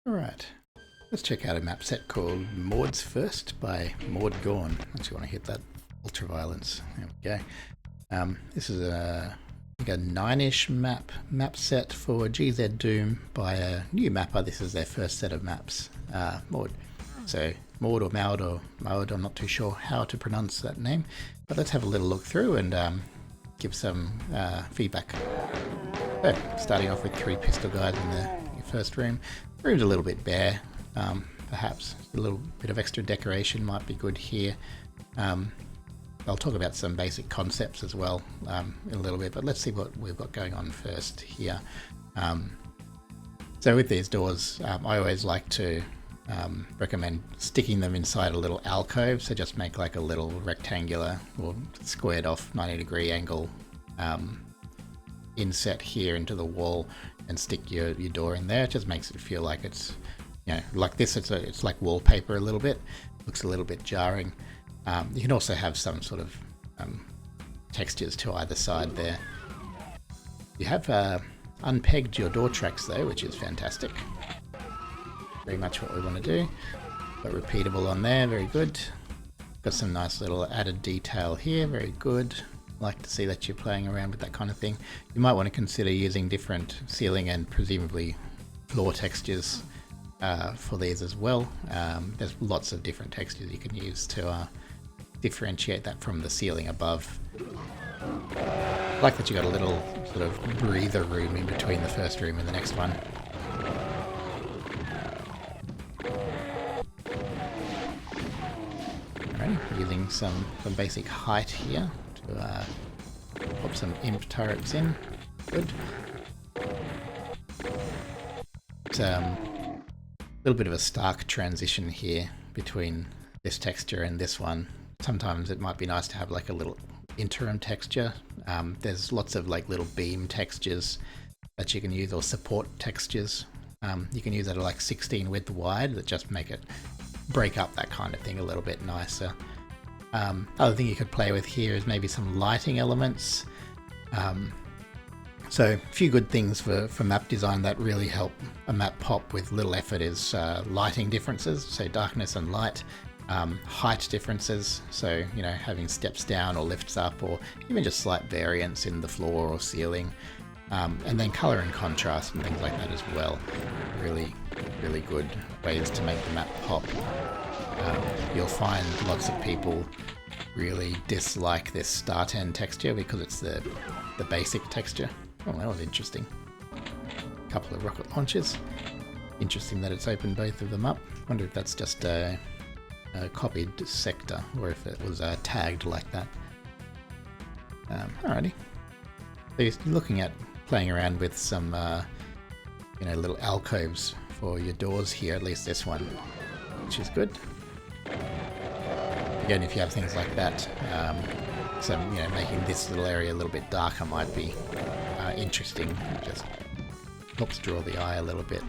Alright, let's check out a map set called Maud's First by Maud Gorn. Once you want to hit that ultraviolence. There we go. This is a 9-ish map set for GZ Doom by a new mapper. This is their first set of maps, Maud. So Maud or Maud or Maud, I'm not too sure how to pronounce that name, but let's have a little look through and give some feedback. So, starting off with 3 pistol guys in the first room. The room's a little bit bare, perhaps a little bit of extra decoration might be good here. I'll talk about some basic concepts as well in a little bit, but let's see what we've got going on first here. So with these doors, I always like to recommend sticking them inside a little alcove, so just make like a little rectangular or squared off 90-degree angle inset here into the wall and stick your door in there. It just makes it feel like it's, you know, like this. It's like wallpaper a little bit. Looks a little bit jarring. You can also have some sort of textures to either side there. You have unpegged your door tracks though, which is fantastic. Very much what we want to do. Got repeatable on there, very good. Got some nice little added detail here, very good. Like to see that you're playing around with that kind of thing. You might want to consider using different ceiling and presumably floor textures for these as well. There's lots of different textures you can use to differentiate that from the ceiling above. I like that you got a little sort of breather room in between the first room and the next one. Alright, using some basic height here to pop some imp turrets in. Good. It's a little bit of a stark transition here between this texture and this one. Sometimes it might be nice to have like a little interim texture. There's lots of like little beam textures that you can use, or support textures. You can use that at like 16 width wide that just make it break up that kind of thing a little bit nicer. Other thing you could play with here is maybe some lighting elements. So a few good things for map design that really help a map pop with little effort is lighting differences, so darkness and light. Height differences, so you know, having steps down or lifts up, or even just slight variance in the floor or ceiling, and then color and contrast and things like that as well. Really good ways to make the map pop. You'll find lots of people really dislike this start end texture because it's the basic texture. Oh, that was interesting. A couple of rocket launchers. Interesting that it's opened both of them up. Wonder if that's just a copied sector, or if it was tagged like that. Alrighty. So you're looking at playing around with some you know, little alcoves for your doors here, at least this one, which is good. Again, if you have things like that, so you know, making this little area a little bit darker might be interesting. It just helps draw the eye a little bit.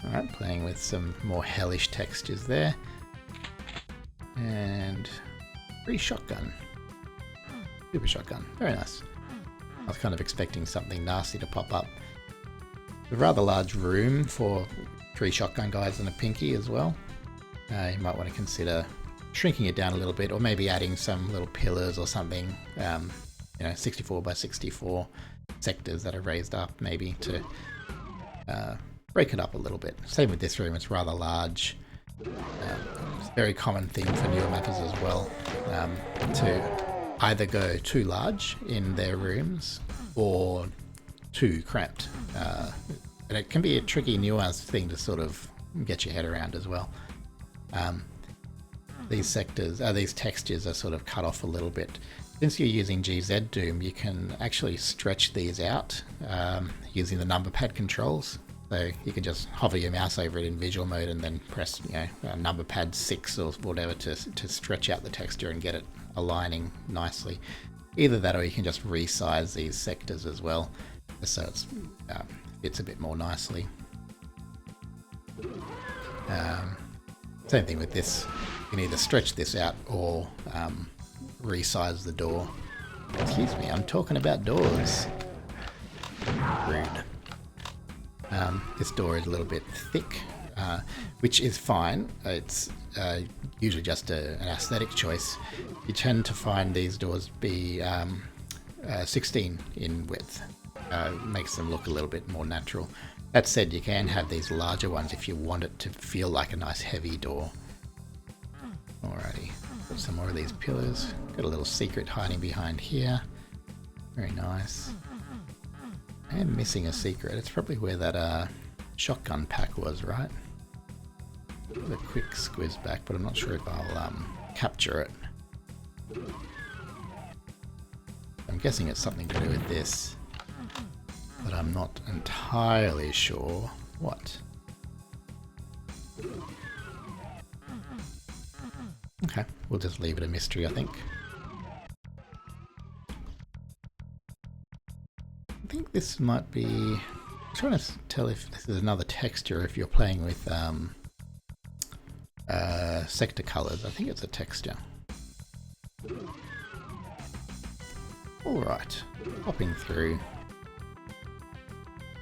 Alright, playing with some more hellish textures there. And free shotgun. Super shotgun. Very nice. I was kind of expecting something nasty to pop up. A rather large room for 3 shotgun guys and a pinky as well. You might want to consider shrinking it down a little bit, or maybe adding some little pillars or something. You know, 64 by 64 sectors that are raised up, maybe to break it up a little bit. Same with this room, it's rather large. It's a very common thing for newer mappers as well, to either go too large in their rooms or too cramped. And it can be a tricky, nuanced thing to sort of get your head around as well. These textures are sort of cut off a little bit. Since you're using GZ Doom, you can actually stretch these out using the number pad controls. So you can just hover your mouse over it in visual mode and then press, you know, number pad 6 or whatever to stretch out the texture and get it aligning nicely. Either that, or you can just resize these sectors as well, so it fits a bit more nicely. Same thing with this. You can either stretch this out or resize the door. Excuse me, I'm talking about doors. Rude. This door is a little bit thick, which is fine. It's usually just an aesthetic choice. You tend to find these doors be 16 in width. Makes them look a little bit more natural. That said, you can have these larger ones if you want it to feel like a nice heavy door. Alrighty, put some more of these pillars. Got a little secret hiding behind here. Very nice. I am missing a secret. It's probably where that shotgun pack was, right? A quick squiz back, but I'm not sure if I'll capture it. I'm guessing it's something to do with this, but I'm not entirely sure what. Okay, we'll just leave it a mystery, I think. I think this might be... I'm trying to tell if this is another texture if you're playing with sector colors. I think it's a texture. Alright, hopping through.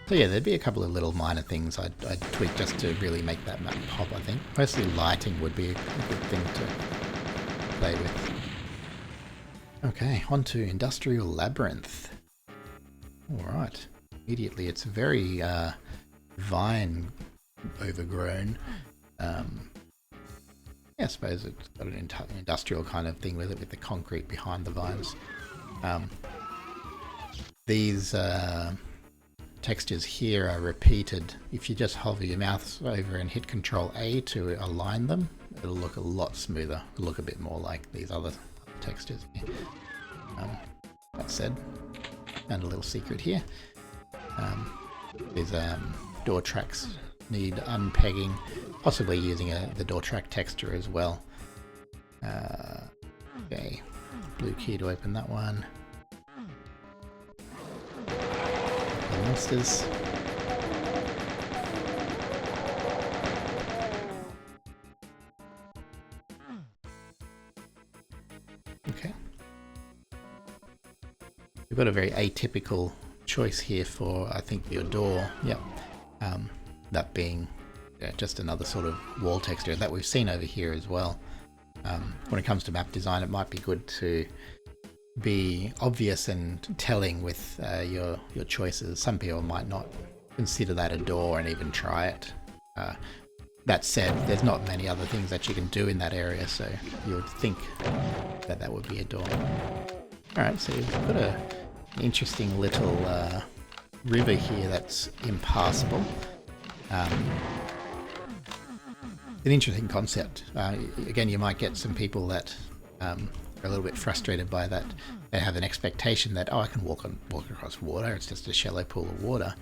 So yeah, there'd be a couple of little minor things I'd tweak just to really make that map pop, I think. Mostly lighting would be a good thing to play with. Okay, on to Industrial Labyrinth. Alright, immediately it's very vine overgrown. Yeah, I suppose it's got an industrial kind of thing with it, with the concrete behind the vines. These textures here are repeated. If you just hover your mouse over and hit Control A to align them, it'll look a lot smoother. It'll look a bit more like these other textures here. That said, found a little secret here. These door tracks need unpegging, possibly using the door track texture as well. Okay, blue key to open that one. The monsters. Okay. We've got a very atypical choice here for, I think, your door. Yep. That being just another sort of wall texture that we've seen over here as well. When it comes to map design, it might be good to be obvious and telling with your choices. Some people might not consider that a door and even try it. That said, there's not many other things that you can do in that area, so you would think that that would be a door. Alright, so we've got an interesting little river here that's impassable. An interesting concept. Again, you might get some people that are a little bit frustrated by that. They have an expectation that, oh, I can walk across water. It's just a shallow pool of water.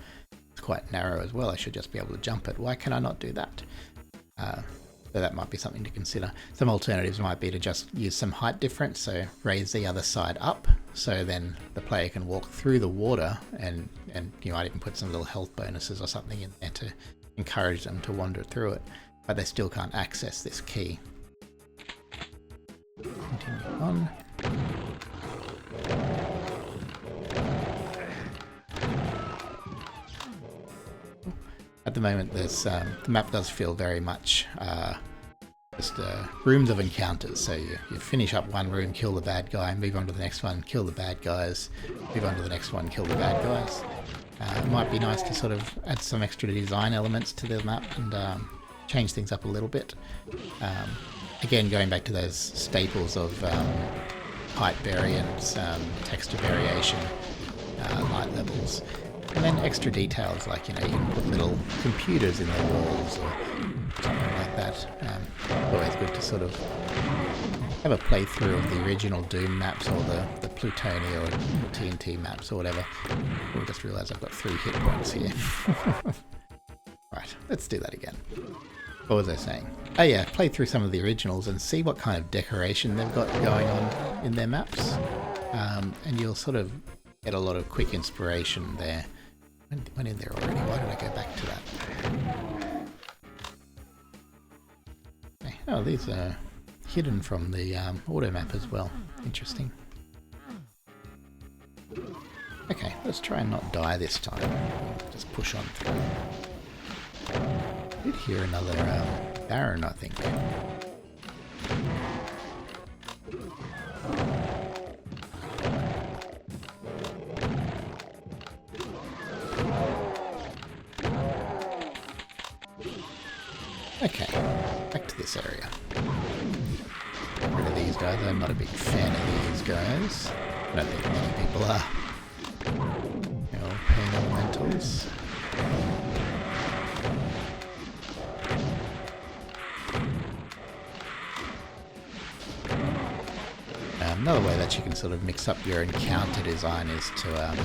It's quite narrow as well. I should just be able to jump it. Why can I not do that? So that might be something to consider. Some alternatives might be to just use some height difference, so raise the other side up, so then the player can walk through the water, and you might even put some little health bonuses or something in there to encourage them to wander through it, but they still can't access this key. Continue on. At the moment, there's the map does feel very much just rooms of encounters. So you finish up one room, kill the bad guy, move on to the next one, kill the bad guys, move on to the next one, kill the bad guys. It might be nice to sort of add some extra design elements to the map and change things up a little bit. Again, going back to those staples of height variance, texture variation, light levels. And then extra details like, you can put little computers in the walls or something like that. Always good to sort of have a playthrough of the original Doom maps or the Plutonia or TNT maps or whatever. I'll just realise I've got 3 hit points here. Right, let's do that again. What was I saying? Oh yeah, play through some of the originals and see what kind of decoration they've got going on in their maps. And you'll sort of get a lot of quick inspiration there. Went in there already. Why did I go back to that? Okay. Oh, these are hidden from the auto map as well. Interesting. Okay, let's try and not die this time. Just push on through. I did hear another Baron, I think. Okay, back to this area. Get rid of these guys. I'm not a big fan of these guys. I don't think many people are. Pain elementals. Another way that you can sort of mix up your encounter design is to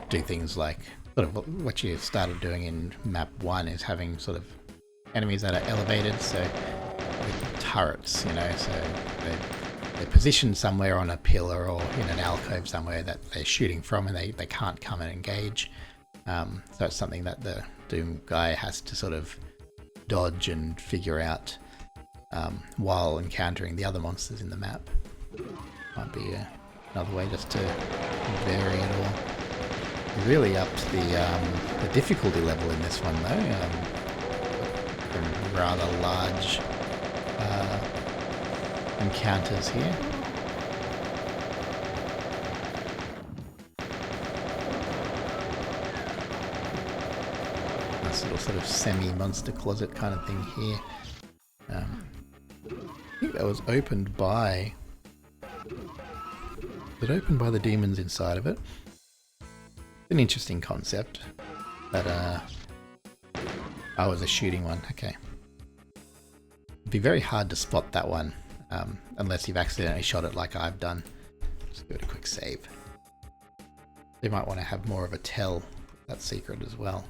do things like sort of what you started doing in map 1 is having sort of enemies that are elevated, so with turrets, you know, so they're positioned somewhere on a pillar or in an alcove somewhere that they're shooting from, and they can't come and engage. So it's something that the Doom guy has to sort of dodge and figure out while encountering the other monsters in the map. Might be another way just to vary it all. Really upped the difficulty level in this one though. Some rather large encounters here. Nice little sort of semi-monster closet kind of thing here. I think that was opened by... Was it opened by the demons inside of it? An interesting concept. But, oh, it was a shooting one. Okay. It'd be very hard to spot that one, unless you've accidentally shot it like I've done. Just give it a quick save. You might want to have more of a tell that secret as well.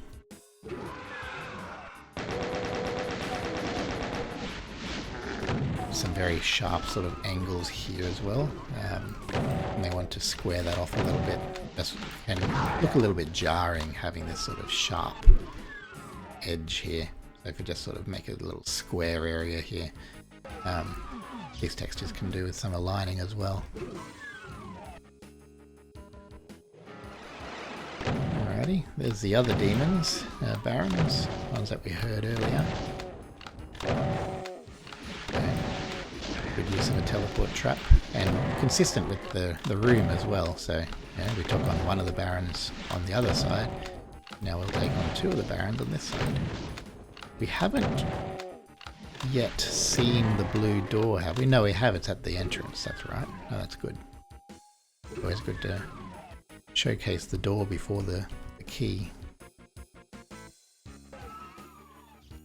Some very sharp sort of angles here as well, and they want to square that off a little bit. This can look a little bit jarring having this sort of sharp edge here. So if you just sort of make a little square area here, these textures can do with some aligning as well. Alrighty, there's the other demons, barons, ones that we heard earlier. Good use of a teleport trap, and consistent with the room as well. So yeah, we took on one of the barons on the other side. Now we'll take on two of the barons on this side. We haven't yet seen the blue door, have we? No, we have. It's at the entrance. That's right. No, that's good. Always good to showcase the door before the key.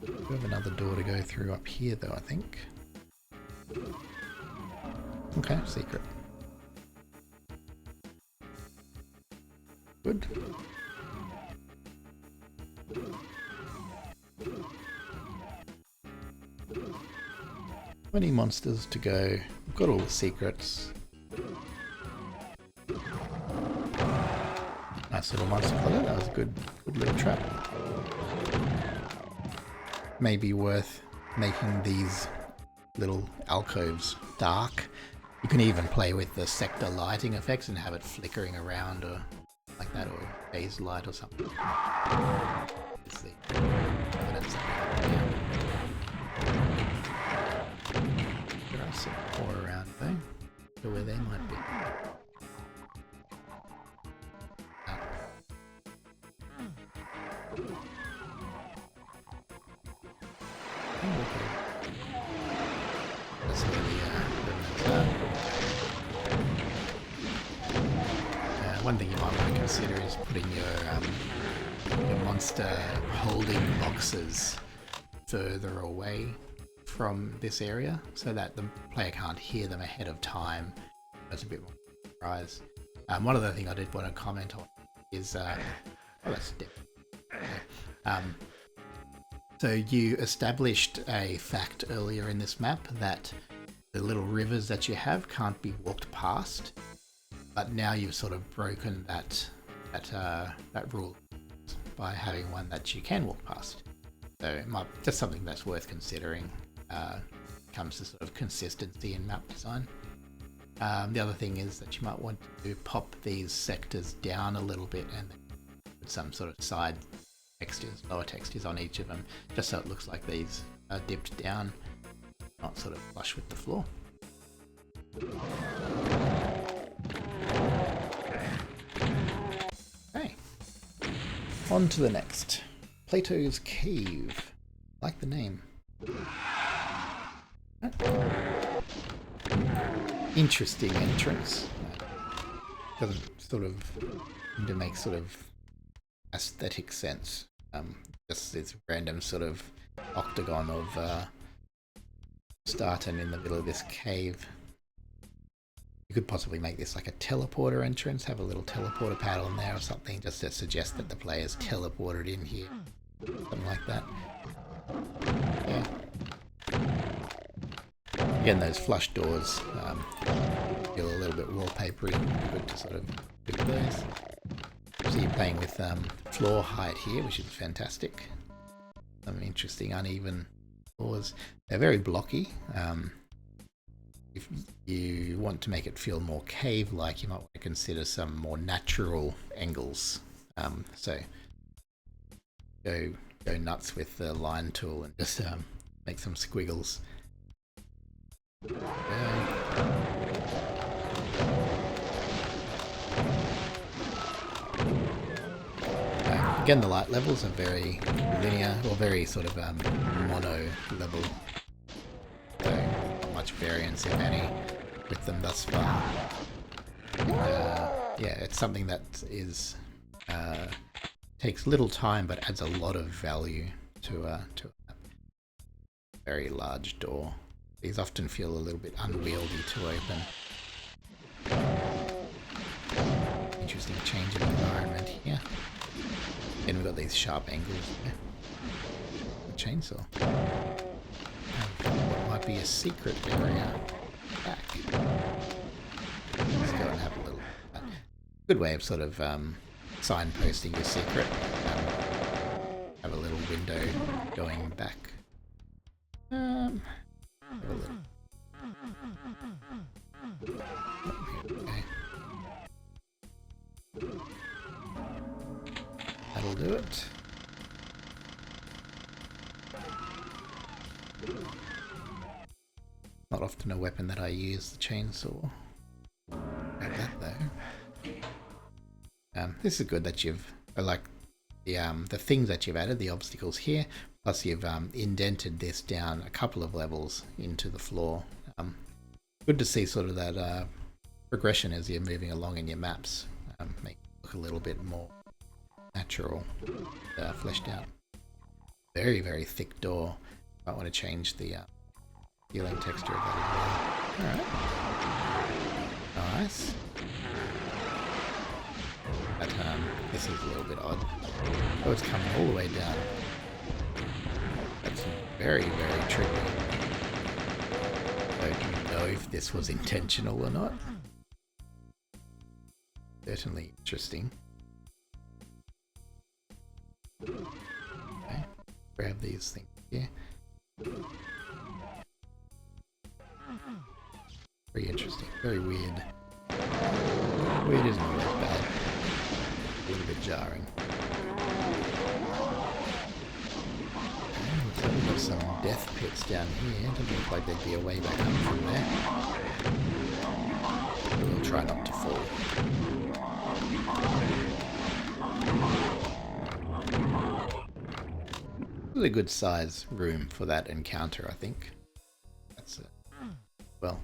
We have another door to go through up here, though, I think. Okay, secret. Good. 20 monsters to go. We've got all the secrets. Nice little monster color. That was a good little trap. Maybe worth making these little alcoves dark. You can even play with the sector lighting effects and have it flickering around or like that, or phase light or something. It's the evidence that we have. There are some more around though, so where they might be. One thing you might want to consider is putting your monster holding boxes further away from this area so that the player can't hear them ahead of time. That's a bit more surprise. One other thing I did want to comment on is oh, that's different. Okay. So you established a fact earlier in this map that the little rivers that you have can't be walked past, but now you've sort of broken that rule by having one that you can walk past. So it might just something that's worth considering. Comes to sort of consistency in map design. The other thing is that you might want to pop these sectors down a little bit and put some sort of side textures, lower textures on each of them, just so it looks like these are dipped down, not sort of flush with the floor. Okay, on to the next. Plato's Cave. I like the name. Interesting entrance. Doesn't sort of seem to make sort of aesthetic sense. Just this random sort of octagon of starting in the middle of this cave. You could possibly make this like a teleporter entrance, have a little teleporter paddle in there or something, just to suggest that the player's teleported in here. Something like that. Yeah. Again, those flush doors feel a little bit wallpapery. Good to sort of do those. So you're playing with floor height here, which is fantastic. Some interesting uneven floors. They're very blocky. If you want to make it feel more cave-like, you might want to consider some more natural angles. So go nuts with the line tool and just make some squiggles. Again, the light levels are very linear, or very sort of mono level. So not much variance, if any, with them thus far. Yeah, it's something that is takes little time but adds a lot of value to a very large door. These often feel a little bit unwieldy to open. Interesting change of environment here. And we've got these sharp angles there. The chainsaw. And what might be a secret area back. Let's go and have a little. Good way of sort of signposting your secret. Have a little window going back. Have a little. Okay. That'll do it. Not often a weapon that I use, the chainsaw. Like that though. This is good that you've, I like the things that you've added, the obstacles here, plus you've indented this down a couple of levels into the floor. Good to see sort of that progression as you're moving along in your maps. Make it look a little bit more natural, fleshed out. Very, very thick door. Might want to change the ceiling texture of that as well. Alright. Nice. But this is a little bit odd. Oh, it's coming all the way down. That's very, very tricky. I don't know if this was intentional or not. Certainly interesting. Okay, grab these things here. Very interesting, very weird. Weird isn't always bad. A little bit jarring. Okay, looks like we've got some death pits down here. Doesn't look like there'd be a way back up from there. We'll try not to fall. Really good size room for that encounter, I think. That's it. Well,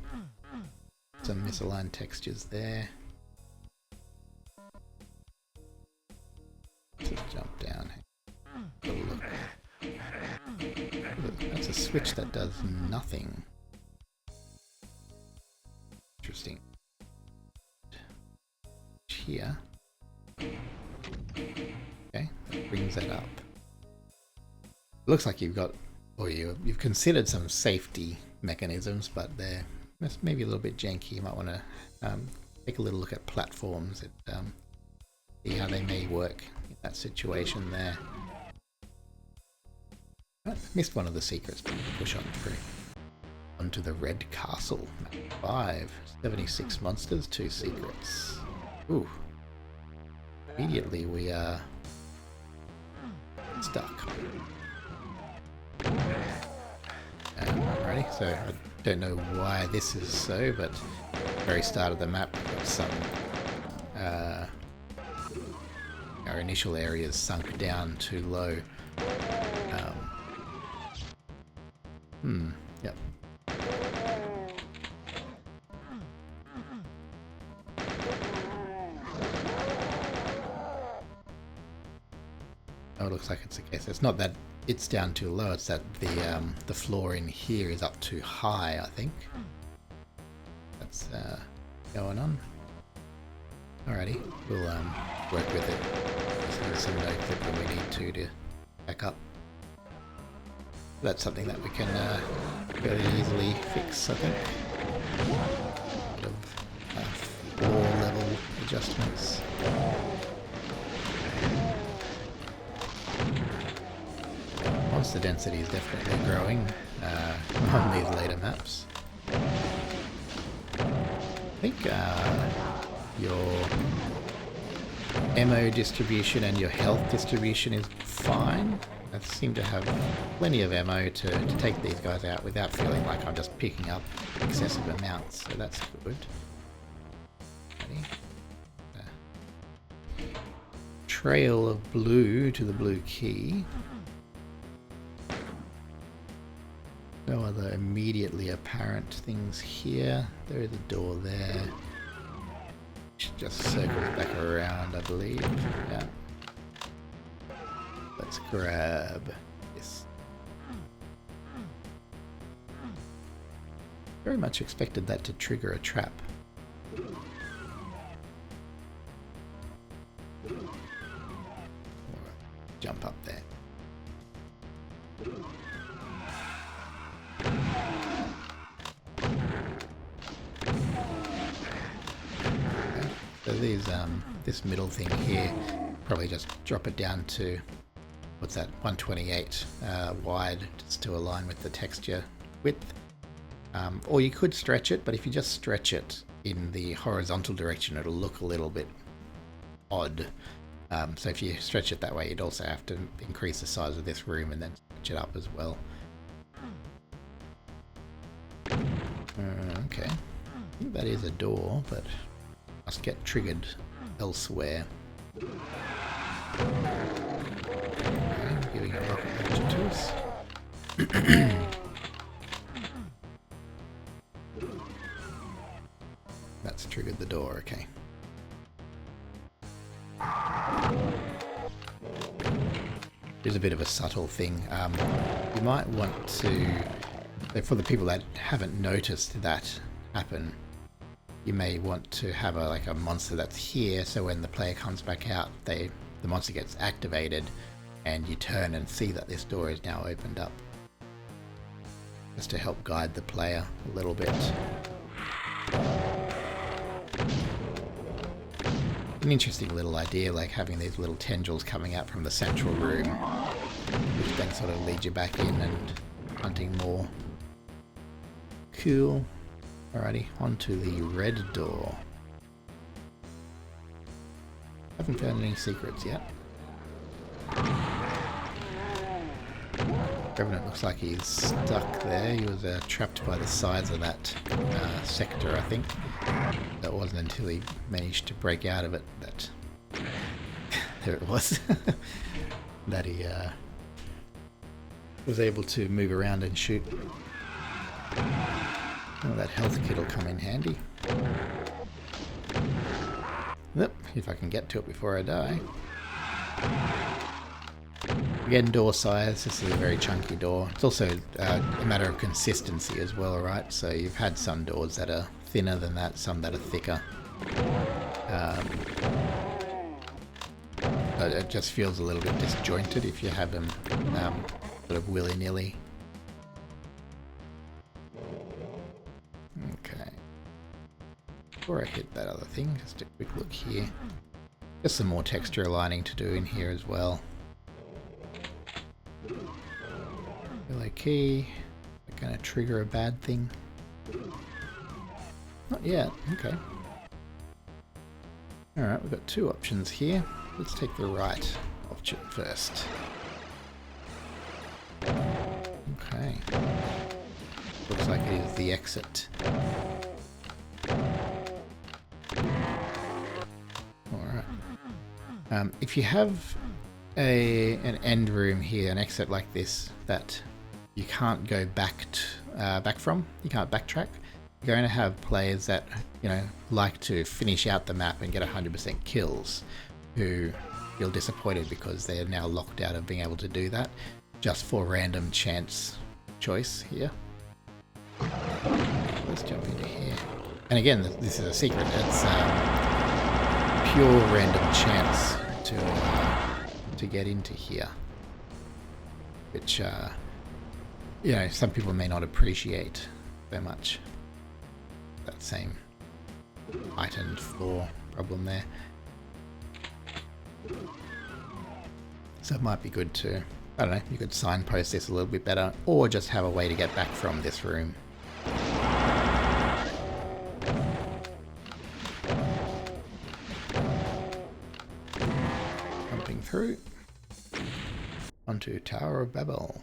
some misaligned textures there. Just jump down. Have a look. That's a switch that does nothing. Interesting. Here. Okay, that brings that up. It looks like you've got, or you've considered some safety mechanisms, but they're maybe a little bit janky. You might want to take a little look at platforms and see how they may work in that situation there. Missed one of the secrets, but we'll push on through. Welcome to the Red Castle. Map 5. 76 monsters, 2 secrets. Ooh. Immediately we are stuck. Alrighty, so I don't know why this is so, but at the very start of the map we've got some our initial areas sunk down too low. Yep. Oh, it looks like it's the case. It's not that it's down too low, it's that the floor in here is up too high, I think. That's going on. Alrighty, we'll work with it. There's some no clip when we need to back up. That's something that we can fairly easily fix, I think. A bit of floor level adjustments. Monster density is definitely growing on these later maps. I think your ammo distribution and your health distribution is fine. I seem to have plenty of ammo to take these guys out without feeling like I'm just picking up excessive amounts, so that's good. Trail of blue to the blue key. No other immediately apparent things here. There is a door there. Just circles back around, I believe. Yeah. Let's grab this. Very much expected that to trigger a trap. Or jump up there. So these, this middle thing here, probably just drop it down to, what's that, 128 wide, just to align with the texture width. Or you could stretch it, but if you just stretch it in the horizontal direction, it'll look a little bit odd. So if you stretch it that way, you'd also have to increase the size of this room and then stretch it up as well. Okay, I think that is a door, but must get triggered elsewhere. Okay, giving a rocket launcher to us. That's triggered the door, okay. There's a bit of a subtle thing. You might want to, for the people that haven't noticed that happen, you may want to have a monster that's here, so when the player comes back out, the monster gets activated, and you turn and see that this door is now opened up. Just to help guide the player a little bit. An interesting little idea, like having these little tendrils coming out from the central room, which then sort of lead you back in and hunting more. Cool. Alrighty, onto the red door. Haven't found any secrets yet. Revenant looks like he's stuck there. He was trapped by the sides of that sector, I think. That wasn't until he managed to break out of it that there it was. That he was able to move around and shoot. Oh, that health kit will come in handy. Yep, if I can get to it before I die. Again, door size, this is a very chunky door. It's also a matter of consistency as well, right? So you've had some doors that are thinner than that, some that are thicker. It just feels a little bit disjointed if you have them sort of willy-nilly. Okay. Before I hit that other thing, just a quick look here. Just some more texture aligning to do in here as well. Relay key. going to trigger a bad thing? Not yet. Okay. Alright, we've got two options here. Let's take the right option first. Okay. Looks like it is the exit. Alright. If you have an end room here, an exit like this, that you can't go back from, you can't backtrack, you're going to have players that, you know, like to finish out the map and get 100% kills, who feel disappointed because they're now locked out of being able to do that, just for random chance choice here. Let's jump into here. And again, this is a secret. It's pure random chance to get into here, which you know, some people may not appreciate so much. That same heightened floor problem there. So it might be good to, I don't know, you could signpost this a little bit better, or just have a way to get back from this room. Jumping through onto Tower of Babel.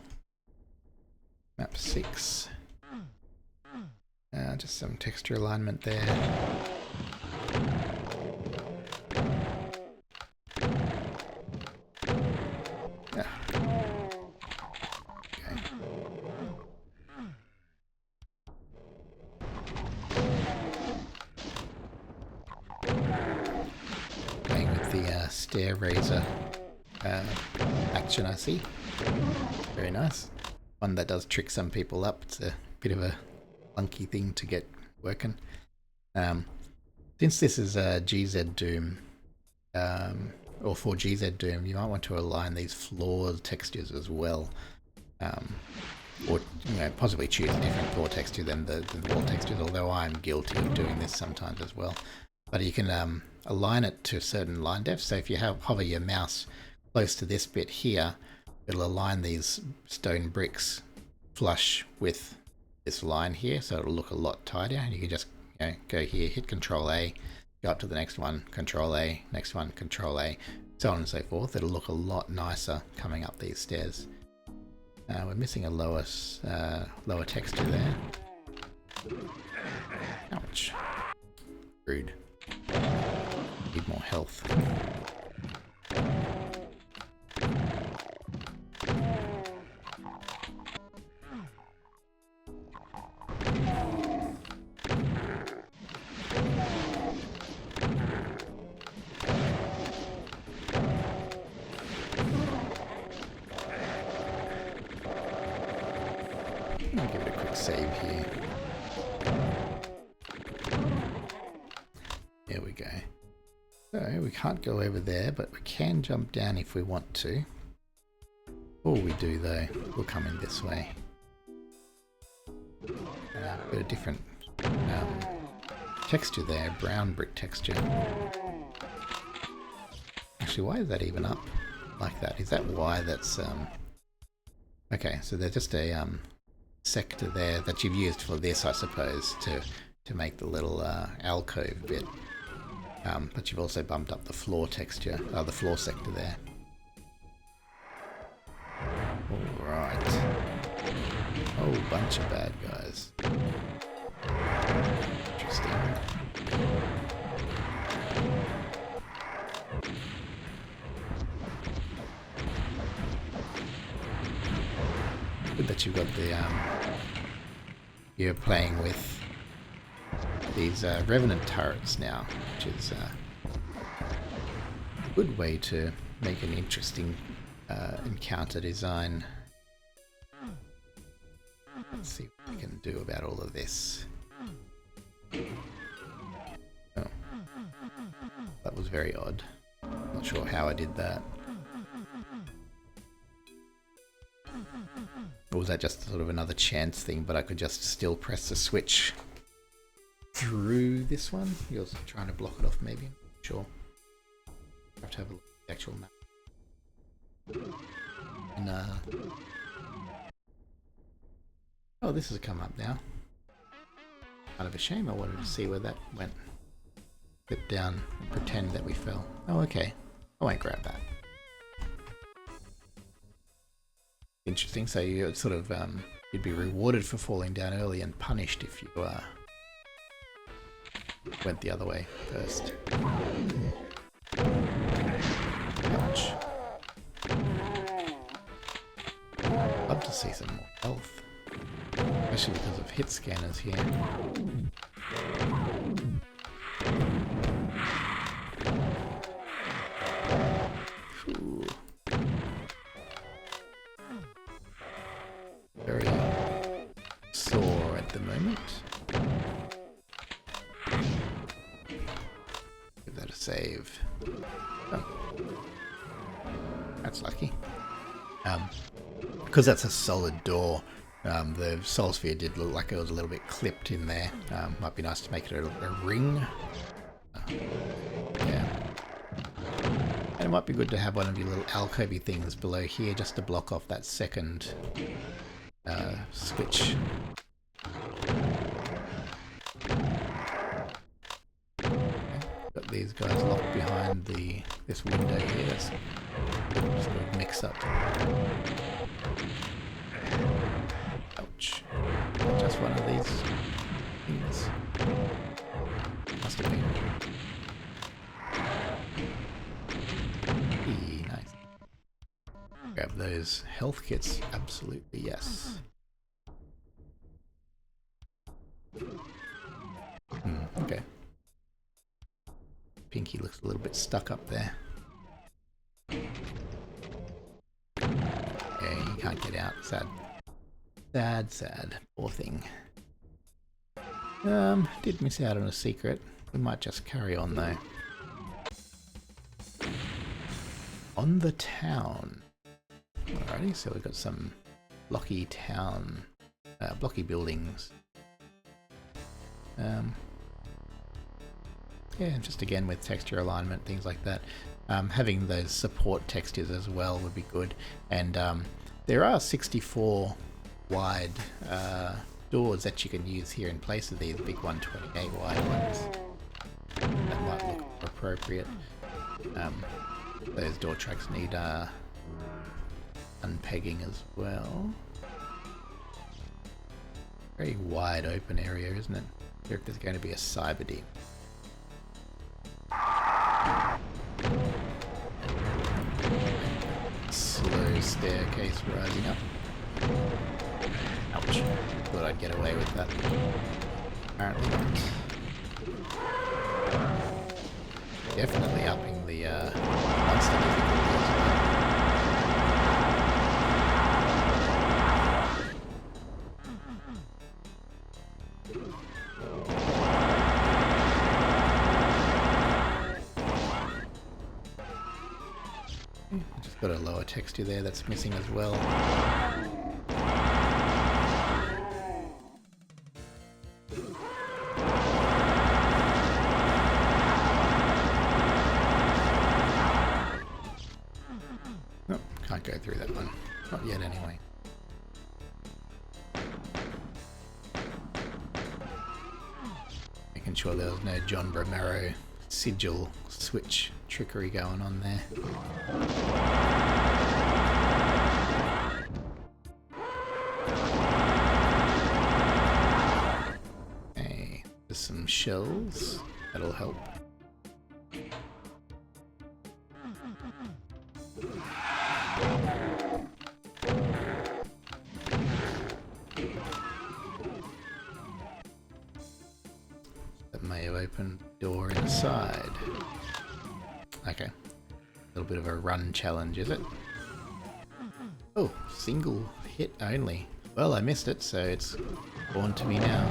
Map 6. Just some texture alignment there. Yeah. Okay. Playing with the stair raiser action, I see. Very nice. One that does trick some people up. It's a bit of a funky thing to get working. Since this is a GZ Doom, or for GZ Doom, you might want to align these floor textures as well, or you know, possibly choose a different floor texture than the wall textures, although I'm guilty of doing this sometimes as well. But you can align it to certain line depths, so if you hover your mouse close to this bit here, it'll align these stone bricks flush with this line here, so it'll look a lot tidier. You can just, you know, go here, hit Control A, go up to the next one, Control A, next one, Control A, so on and so forth. It'll look a lot nicer coming up these stairs. We're missing a lower texture there. Ouch. Rude. Need more health. I'll give it a quick save here. There we go. So we can't go over there, but we can jump down if we want to. All we do though, we'll come in this way. Got a different texture there, brown brick texture. Actually, why is that even up like that? Is that why that's okay, so there's just a sector there that you've used for this, I suppose, to make the little alcove bit. But you've also bumped up the floor texture, the floor sector there. Alright. Whole bunch of bad guys. Interesting. Good that you've got the you're playing with these Revenant turrets now, which is a good way to make an interesting encounter design. Let's see what we can do about all of this. Oh, that was very odd. Not sure how I did that. Or was that just sort of another chance thing, but I could just still press the switch through this one? You're trying to block it off maybe? Sure. I have to have a look at the actual map. And, Oh, this has come up now. Kind of a shame. I wanted to see where that went. Flip down and pretend that we fell. Oh, okay. I won't grab that. Interesting. So you sort of you'd be rewarded for falling down early and punished if you went the other way first. Ouch. Love to see some more health, especially because of hit scanners here. Ooh. Very sore at the moment. Give that a save. Oh. That's lucky. Because that's a solid door, the soul sphere did look like it was a little bit clipped in there. Might be nice to make it a ring. Yeah. And it might be good to have one of your little alcovey things below here just to block off that second switch. Got these guys locked behind this window here. That's sort of mix up. Ouch. Just one of these things. Must have been. Eee, nice. Grab those health kits. Absolutely, yes. Okay. Pinky looks a little bit stuck up there. Yeah, you can't get out. Sad. Sad, sad. Poor thing. Did miss out on a secret. We might just carry on though. On the town. Alrighty, so we've got some blocky town, blocky buildings. Yeah, just again with texture alignment, things like that. Having those support textures as well would be good. And there are 64 wide doors that you can use here in place of these big 128 wide ones. That might look appropriate. Those door tracks need unpegging as well. Very wide open area, isn't it? I wonder if there's going to be a cyber deep. Slow staircase rising up. Ouch. Thought I'd get away with that. Apparently not. Definitely upping the monster difficulty as well. Just got a lower texture there that's missing as well. Nope, can't go through that one. Not yet anyway. Making sure there was no John Romero sigil switch trickery going on there. Okay, there's some shells. That'll help. That may have opened the door inside. Okay. A little bit of a run challenge, is it? Oh, single hit only. Well, I missed it, so it's born to me now.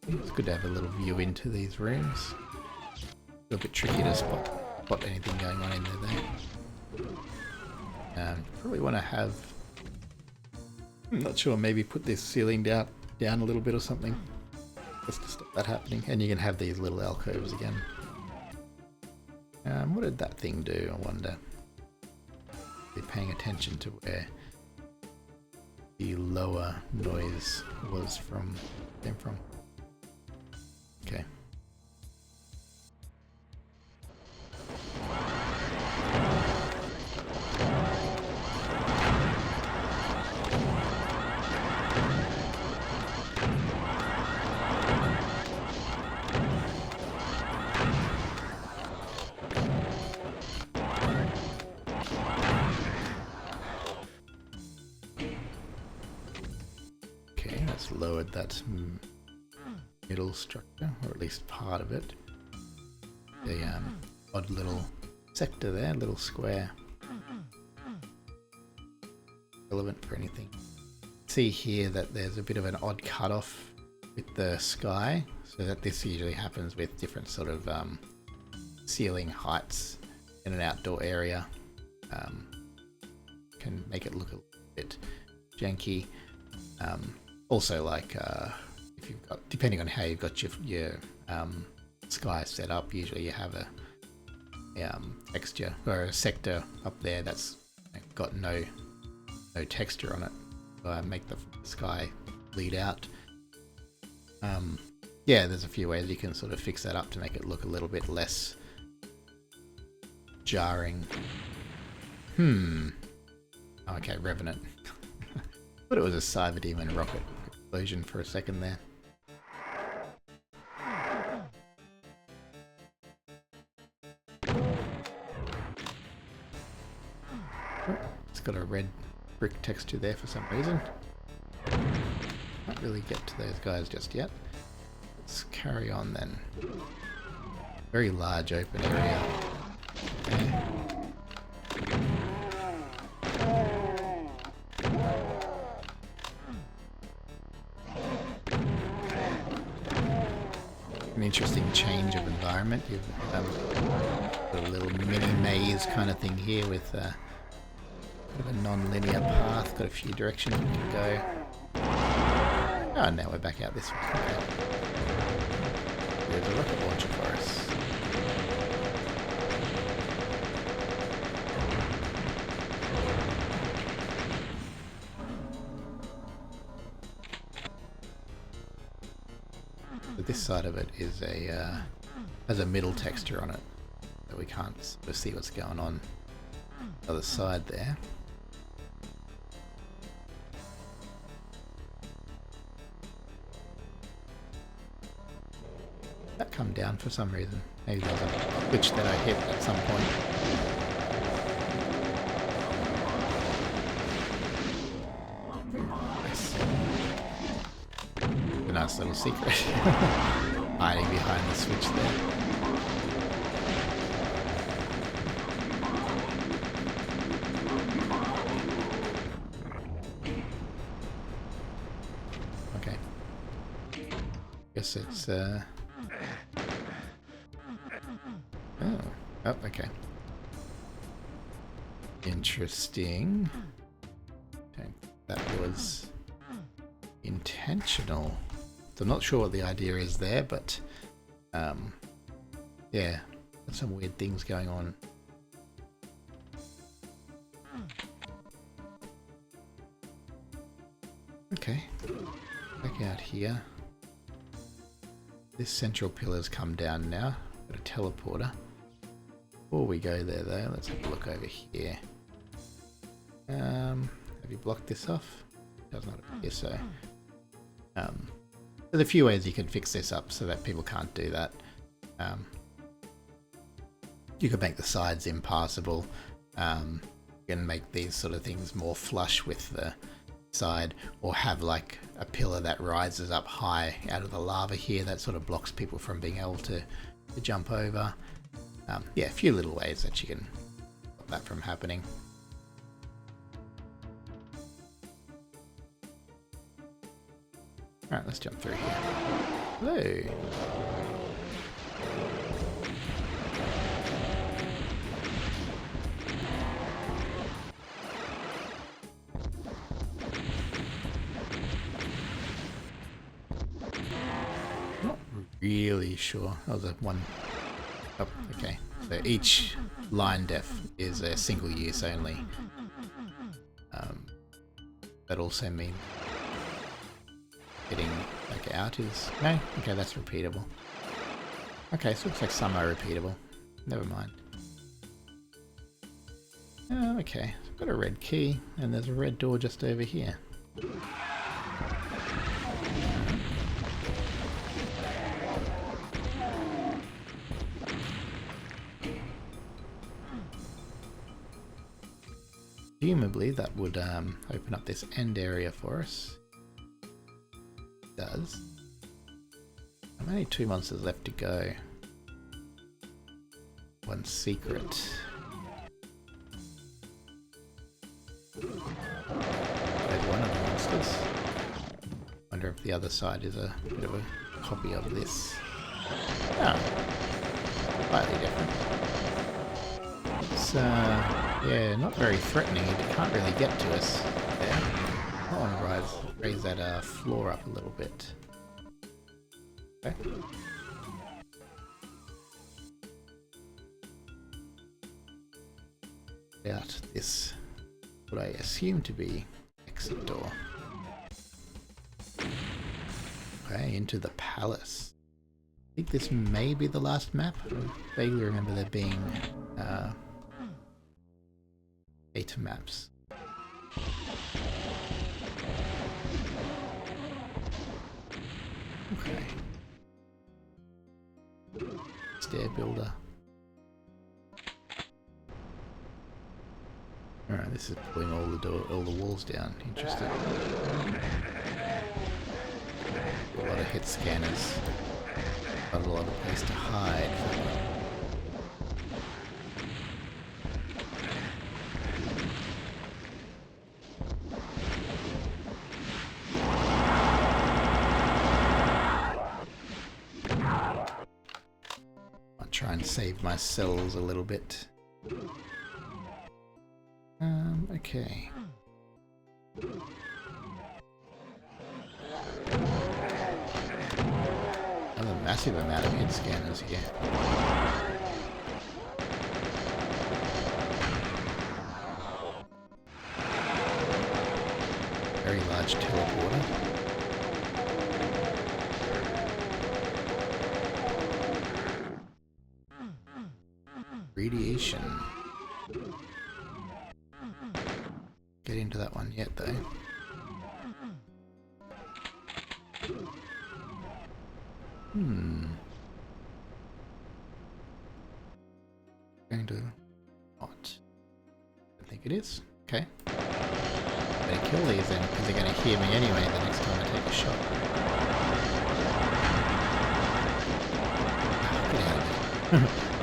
It's good to have a little view into these rooms. A little bit tricky to spot anything going on in there though. Probably want to have, I'm not sure, maybe put this ceiling down a little bit or something, just to stop that happening. And you can have these little alcoves again. What did that thing do, I wonder? Be paying attention to where the lower noise came from. Okay. Lowered that middle structure, or at least part of it. The odd little sector there, little square. Relevant for anything. See here that there's a bit of an odd cutoff with the sky, so that this usually happens with different sort of ceiling heights in an outdoor area. Can make it look a little bit janky. Also, like if you've got, depending on how you've got your sky set up, usually you have a texture or a sector up there that's got no texture on it. So make the sky bleed out. Yeah, there's a few ways you can sort of fix that up to make it look a little bit less jarring. Okay, Revenant. Thought it was a Cyber Demon rocket explosion for a second there. Oh, it's got a red brick texture there for some reason. Can't really get to those guys just yet. Let's carry on then. Very large open area. Okay. An interesting change of environment. You've got a little mini maze kind of thing here with a non-linear path. Got a few directions we can go. Oh, now we're back out this way. Okay. There's a rocket launcher for us. This side of it is has a middle texture on it, so we can't sort of see what's going on the other side there. That come down for some reason. Maybe there's a glitch that I hit at some point. Nice little secret hiding behind the switch there. Okay. Guess it's oh, okay. Interesting. That was intentional. So I'm not sure what the idea is there, but yeah, there's some weird things going on. Okay, back out here. This central pillar's come down now. Got a teleporter. Before we go there though, let's have a look over here. Have you blocked this off? Does not appear so. There's a few ways you can fix this up so that people can't do that. You could make the sides impassable. You can make these sort of things more flush with the side, or have like a pillar that rises up high out of the lava here that sort of blocks people from being able to jump over. Yeah, a few little ways that you can stop that from happening. Alright, let's jump through here. Hello! really sure. That was a one. Oh, okay. So each line def is a single use only. That also means getting like out is no. Okay, that's repeatable. Okay, so it looks like some are repeatable. Never mind. Oh, okay. So I've got a red key, and there's a red door just over here. Presumably that would open up this end area for us. It does. Only 2 monsters left to go. One secret. There's one of the monsters. Wonder if the other side is a bit of a copy of this. Oh, slightly different. It's yeah, not very threatening. It can't really get to us there. I want to raise that floor up a little bit. Okay. Out this, what I assume to be exit door. Okay, into the palace. I think this may be the last map. I vaguely remember there being 8 maps. Okay. Stair builder. Alright, this is pulling all the walls down. Interesting. A lot of hit scanners. Not a lot of place to hide. I'll try and save my cells a little bit. Okay. Another massive amount of hit scanners here. Very large teleporter. Radiation. Get into that one yet, though. Going to what? I think it is. Okay. Better kill these then, because they're going to hear me anyway the next time I take a shot. Get out of there.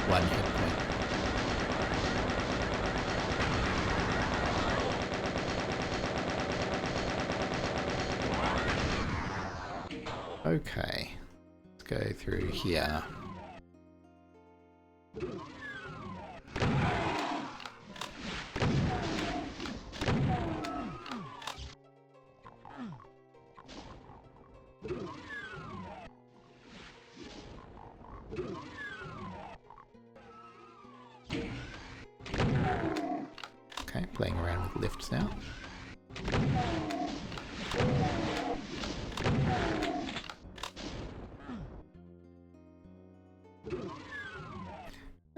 One hit point. Okay, let's go through here. Okay, playing around with lifts now.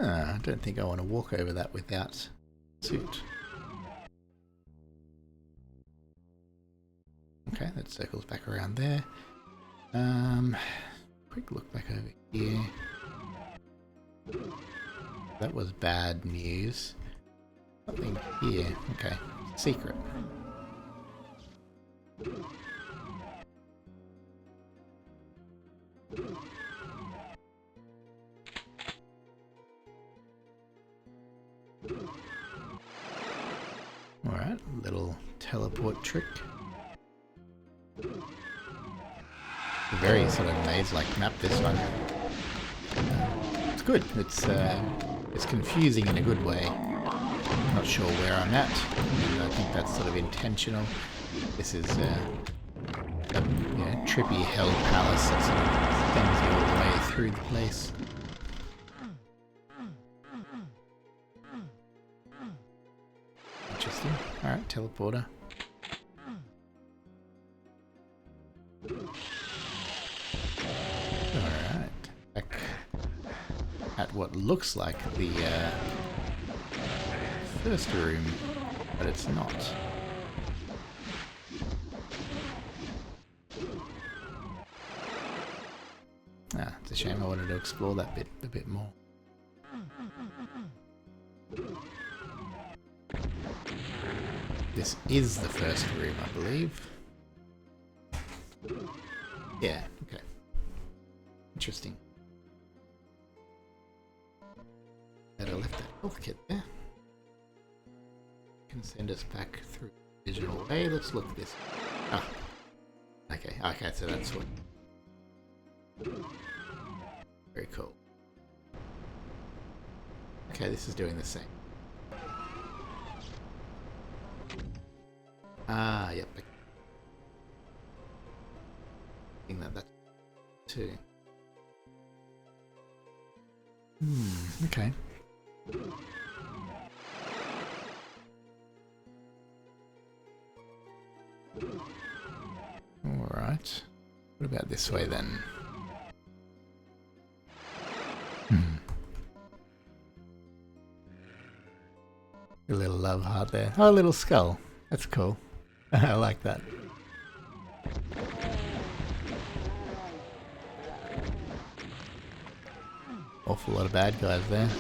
I don't think I want to walk over that without suit. Okay, that circles back around there. Quick look back over here. That was bad news. Something here. Okay, secret. Alright, little teleport trick. A very sort of maze-like map, this one. It's good. It's confusing in a good way. Not sure where I'm at. And I think that's sort of intentional. This is a trippy hell palace that sort of things you all the way through the place. Interesting. Alright, teleporter. Alright. Back at what looks like the first room, but it's not. Ah, it's a shame. I wanted to explore that bit a bit more. This is the first room, I believe. Yeah, okay. Interesting. I left that health kit there. Can send us back through the digital way. Let's look this. Ah. Okay, so that's what. Very cool. Okay, this is doing the same. Ah, yep. I think that's too. Okay. Alright. What about this way then? A little love heart there. Oh, a little skull. That's cool. I like that. Awful lot of bad guys there.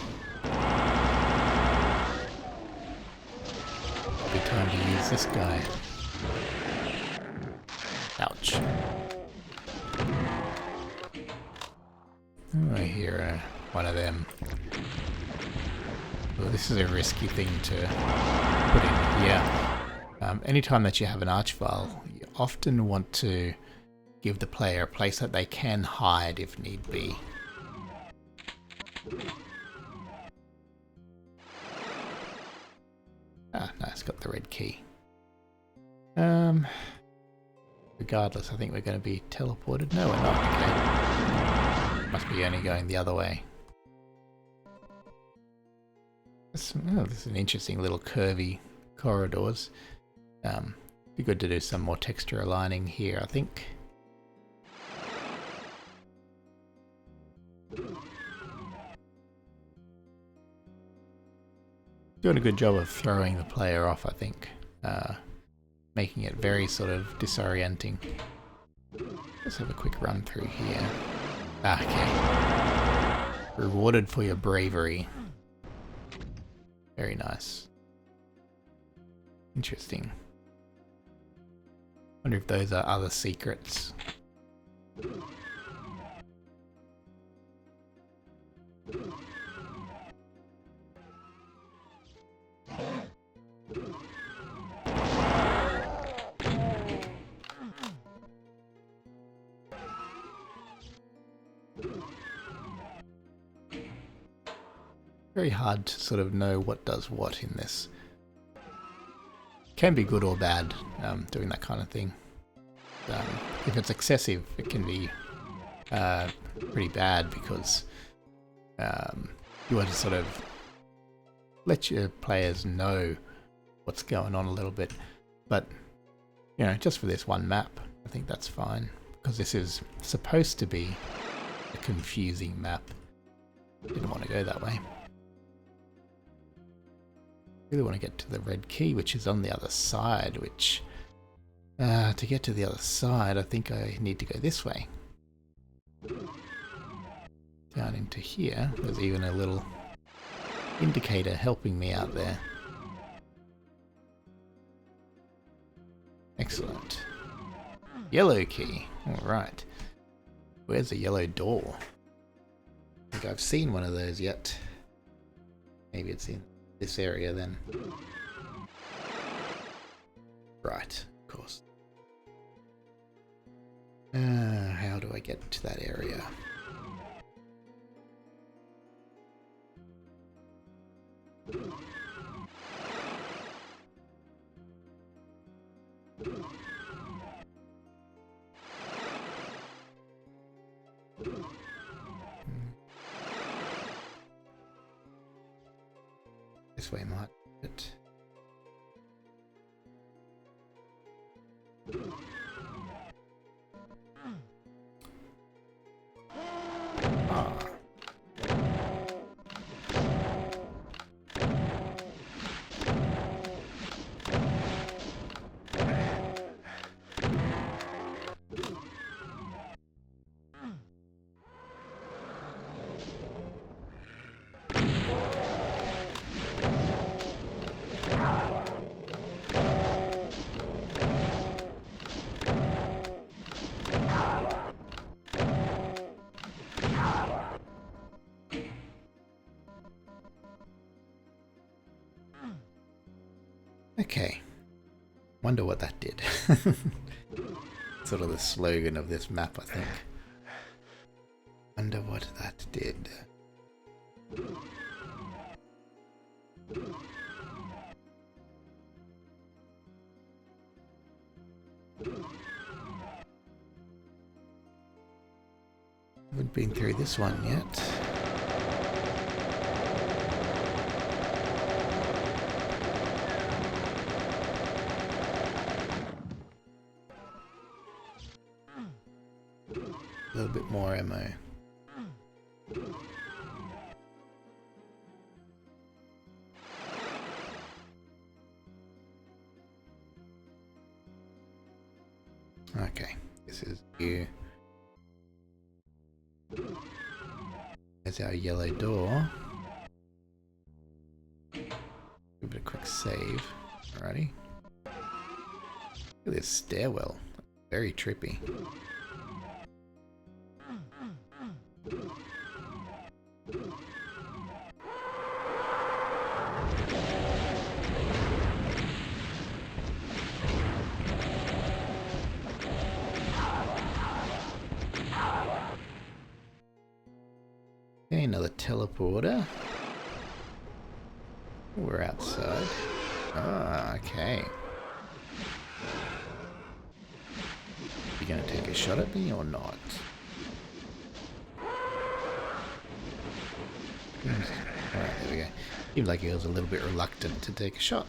Good time to use this guy. Ouch. Oh, I hear one of them. Well, this is a risky thing to put in here. Anytime that you have an archvile, you often want to give the player a place that they can hide if need be. Ah, nice, got the red key. Regardless, I think we're going to be teleported. No, we're not. Okay. Must be only going the other way. This is an interesting little curvy corridors. Be good to do some more texture aligning here, I think. Doing a good job of throwing the player off, I think. Making it very sort of disorienting. Let's have a quick run through here. Ah, okay. Rewarded for your bravery. Very nice. Interesting. Wonder if those are other secrets. Very hard to sort of know what does what in this. Can be good or bad, doing that kind of thing. If it's excessive, it can be pretty bad because you want to sort of let your players know what's going on a little bit. But, you know, just for this one map, I think that's fine. Because this is supposed to be a confusing map. Didn't want to go that way. Really want to get to the red key, which is on the other side, which to get to the other side I think I need to go this way. Down into here. There's even a little indicator helping me out there. Excellent. Yellow key. Alright. Where's the yellow door? I think I've seen one of those yet. Maybe it's in this area then. Right, of course. How do I get to that area? way might do it. Ah. Okay, wonder what that did. Sort of the slogan of this map, I think. Wonder what that did. Haven't been through this one yet. A little bit more ammo. Okay, this is you. There's our yellow door. Give it a quick save. Alrighty. Look at this stairwell. Very trippy. Okay, another teleporter. We're outside. Ah, okay. You gonna take a shot at me or not? Alright, there we go. Seemed like he was a little bit reluctant to take a shot.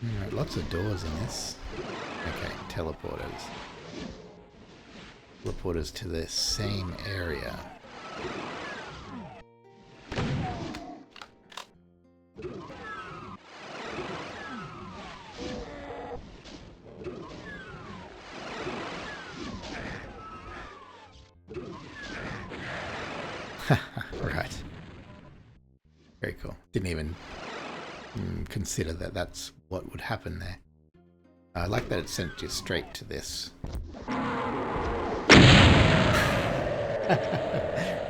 Alright, lots of doors in this. Okay, teleporters. Teleporters to the same area. Right. Very cool. Didn't even consider that that's what would happen there. I like that it sent you straight to this.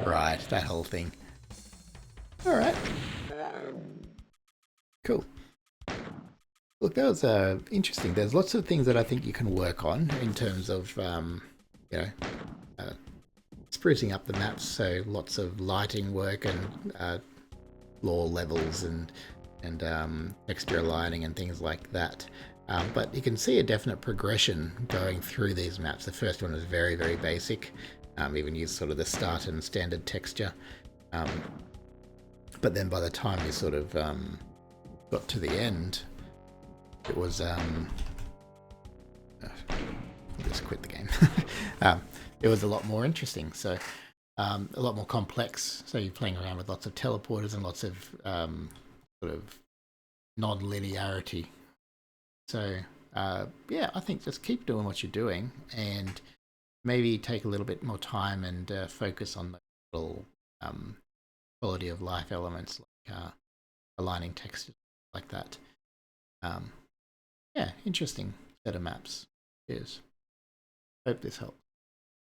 Right, that whole thing. Alright. Cool. Look, that was interesting. There's lots of things that I think you can work on in terms of, you know, sprucing up the maps. So lots of lighting work and floor levels and texture aligning and things like that. But you can see a definite progression going through these maps. The first one was very, very basic. Even used sort of the start and standard texture. But then by the time you sort of got to the end, it was... I'll just quit the game. It was a lot more interesting. So a lot more complex. So you're playing around with lots of teleporters and lots of sort of non-linearity. So yeah, I think just keep doing what you're doing and maybe take a little bit more time and focus on the little quality of life elements like aligning textures like that. Yeah, interesting set of maps. Cheers. Hope this helps.